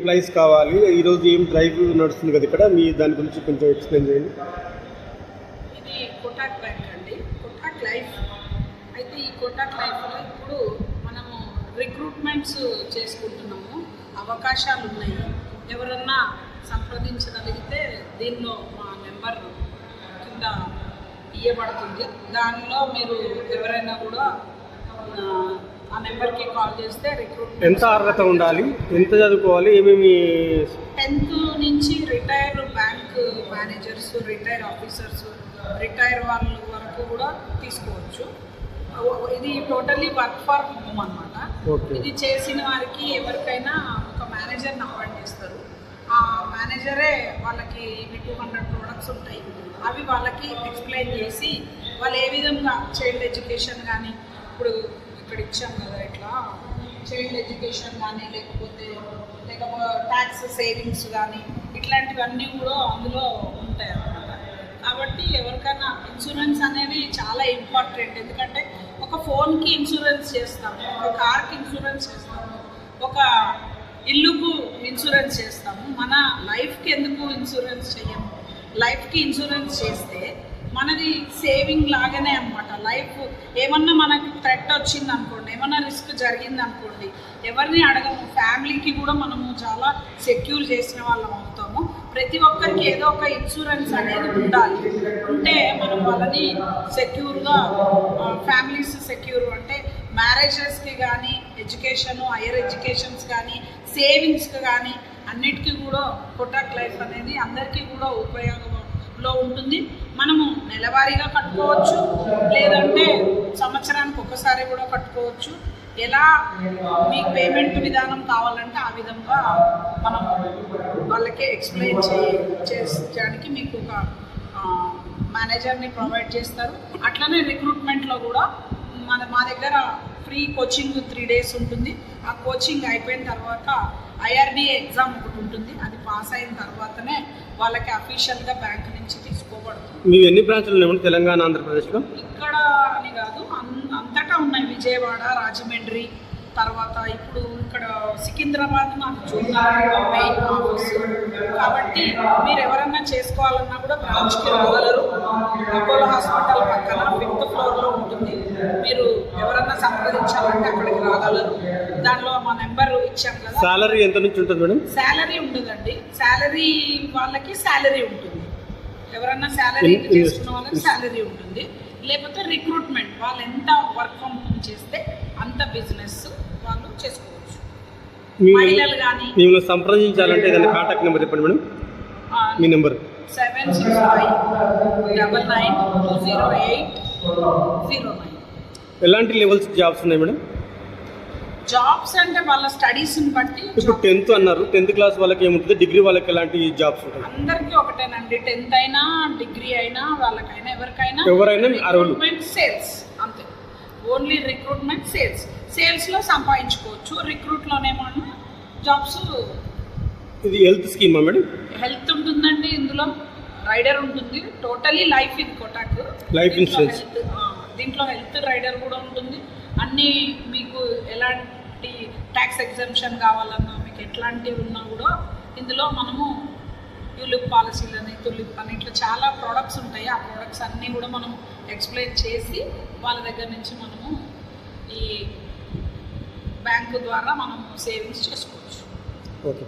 Employees కావాలి, ఈరోజు ఏం డ్రైవ్ నడుస్తుంది కదా ఇక్కడ, మీ దాని గురించి కొంచెం ఎక్స్ప్లెయిన్ చేయండి. ఇది కోటాక్ బ్యాంక్ అండి, కోటాక్ లైఫ్. అయితే ఈ కోటాక్ లైఫ్లో ఇప్పుడు మనము రిక్రూట్మెంట్స్ చేసుకుంటున్నాము. అవకాశాలు ఉన్నాయి, ఎవరన్నా సంప్రదించగలిగితే దీనిలో మా నెంబర్ కింద ఇవ్వబడుతుంది. దానిలో మీరు ఎవరైనా కూడా ఆ నెంబర్కి కాల్ చేస్తే రిక్రూట్మెంట్. ఎంత అర్హత ఉండాలి, ఎంత చదువుకోవాలి, ఏమేమి? 10th నుంచి retire bank managers, retire officers, retire వాళ్ళ వరకు కూడా తీసుకోవచ్చు. ఇది టోటలీ వర్క్ ఫర్ హోమ్ అన్నమాట. ఇది చేసిన వారికి ఎవరికైనా ఒక మేనేజర్ని అపాయింట్ చేస్తారు. ఆ మేనేజరే వాళ్ళకి 200 ప్రొడక్ట్స్ ఉంటాయి, అవి వాళ్ళకి ఎక్స్ప్లెయిన్ చేసి వాళ్ళు ఏ విధంగా చైల్డ్ ఎడ్యుకేషన్ కానీ, ఇప్పుడు ఇక్కడ ఇచ్చాం కదా ఇట్లా చైల్డ్ ఎడ్యుకేషన్ కానీ, లేకపోతే ట్యాక్స్ సేవింగ్స్ కానీ, ఇట్లాంటివన్నీ కూడా అందులో ఉంటాయి అన్నమాట. కాబట్టి ఎవరికైనా ఇన్సూరెన్స్ అనేది చాలా ఇంపార్టెంట్. ఎందుకంటే ఒక ఫోన్కి ఇన్సూరెన్స్ చేస్తాము, ఒక కార్కి ఇన్సూరెన్స్ చేస్తాము, ఒక ఇల్లుకు ఇన్సూరెన్స్ చేస్తాము. మన లైఫ్కి ఎందుకు ఇన్సూరెన్స్ చేయము? లైఫ్కి ఇన్సూరెన్స్ చేస్తే మనది సేవింగ్ లాగానే అనమాట. లైఫ్ ఏమన్నా మనకు థ్రెట్ వచ్చింది అనుకోండి, ఏమన్నా రిస్క్ జరిగింది అనుకోండి, ఎవరిని అడగము. ఫ్యామిలీకి కూడా మనము చాలా సెక్యూర్ చేసిన వాళ్ళం అవుతాము. ప్రతి ఒక్కరికి ఏదో ఒక ఇన్సూరెన్స్ అనేది ఉండాలి. ఉంటే మనం వాళ్ళని సెక్యూర్గా, ఫ్యామిలీస్ సెక్యూర్ అంటే మ్యారేజెస్కి కానీ, ఎడ్యుకేషన్, హైయర్ ఎడ్యుకేషన్స్ కానీ, సేవింగ్స్కి కానీ అన్నిటికీ కూడా కోటాక్ లైఫ్ అనేది అందరికీ కూడా ఉపయోగంలో ఉంటుంది. మనము నెలవారీగా కట్టుకోవచ్చు, లేదంటే సంవత్సరానికి ఒకసారి కూడా కట్టుకోవచ్చు. ఎలా మీకు పేమెంట్ విధానం కావాలంటే ఆ విధంగా మనం వాళ్ళకి ఎక్స్ప్లెయిన్ చేయడానికి మీకు ఒక మేనేజర్ని ప్రొవైడ్ చేస్తారు. అట్లనే రిక్రూట్మెంట్లో కూడా మా దగ్గర ఫ్రీ కోచింగ్ 3 days ఉంటుంది. ఆ కోచింగ్ అయిపోయిన తర్వాత IRDA ఎగ్జామ్ ఒకటి ఉంటుంది, అది పాస్ అయిన తర్వాతనే వాళ్ళకి అఫీషియల్గా బ్యాంక్ నుంచి తీసుకోబడుతుంది. మీరు ఎన్ని బ్రాంచ్లు ఉన్నాయి తెలంగాణ, ఆంధ్రప్రదేశ్లో? ఇక్కడ అని కాదు, అంతటా ఉన్నాయి. విజయవాడ, రాజమండ్రి, తర్వాత ఇప్పుడు ఇక్కడ సికింద్రాబాద్ మాకు చూడాలి మెయిన్ ఆఫీస్. కాబట్టి మీరు ఎవరన్నా చేసుకోవాలన్నా కూడా బ్రాంచ్కి రాగలరు. అపోలో హాస్పిటల్ పక్కన 5th floorలో ఉంటుంది. మీరు ఎవరన్నా సంప్రదించాలంటే అక్కడికి రాగలరు. దానిలో మా నెంబర్ ఇచ్చాం కదా. సాలరీ ఎంత నుంచి ఉంటుంది మేడం? శాలరీ ఉండదండి, శాలరీ వాళ్ళకి శాలరీ ఉంటుంది. ఎవరన్నా శాలరీ చేసుకున్న వాళ్ళకి శాలరీ ఉంటుంది. లేకపోతే రిక్రూట్మెంట్ వాళ్ళు ఎంత వర్క్ ఫ్రమ్ హోమ్ చేస్తే అంత బిజినెస్ వాళ్ళు చేసుకోవచ్చు. మహిళలు కానీ మిమ్మల్ని సంప్రదించాలంటే ఏదైనా కాంటాక్ట్ నెంబర్ చెప్పండి మేడం. మీ నెంబర్ 7659208009. ఎలాంటి లెవెల్స్ జాబ్స్ ఉన్నాయి మేడం? జాబ్స్ అంటే వాళ్ళ స్టడీస్ని బట్టి. ఇప్పుడు 10th అన్నారు, 10th క్లాస్ వాళ్ళకి ఏముంటుంది, డిగ్రీ వాళ్ళకి ఎలాంటి జాబ్స్ ఉంటాయి? అందరికీ ఒకటేనండి, 10th అయినా డిగ్రీ అయినా వాళ్ళకైనా ఎవరైనా రిక్రూట్మెంట్, సేల్స్ అంతే. ఓన్లీ రిక్రూట్మెంట్, సేల్స్లో సంపాదించుకోవచ్చు. రిక్రూట్లోనేమో జాబ్స్. ఇది హెల్త్ స్కీమా మేడం? హెల్త్ ఉంటుందండి, ఇందులో రైడర్ ఉంటుంది. టోటలీ లైఫ్ ఇది కోటాక్ లైఫ్ ఇన్సూరెన్స్. దీంట్లో హెల్త్ రైడర్ కూడా ఉంటుంది. అన్నీ మీకు ఎలాంటి ట్యాక్స్ ఎగ్జంప్షన్ కావాలన్నా, మీకు ఎట్లాంటివి ఉన్నా కూడా ఇందులో మనము యూలిప్ పాలసీలని, తులిప్ అని ఇట్లా చాలా ప్రోడక్ట్స్ ఉంటాయి. ఆ ప్రోడక్ట్స్ అన్నీ కూడా మనం ఎక్స్ప్లెయిన్ చేసి వాళ్ళ దగ్గర నుంచి మనము ఈ బ్యాంకు ద్వారా మనము సేవింగ్స్ చేసుకోవచ్చు. ఓకే.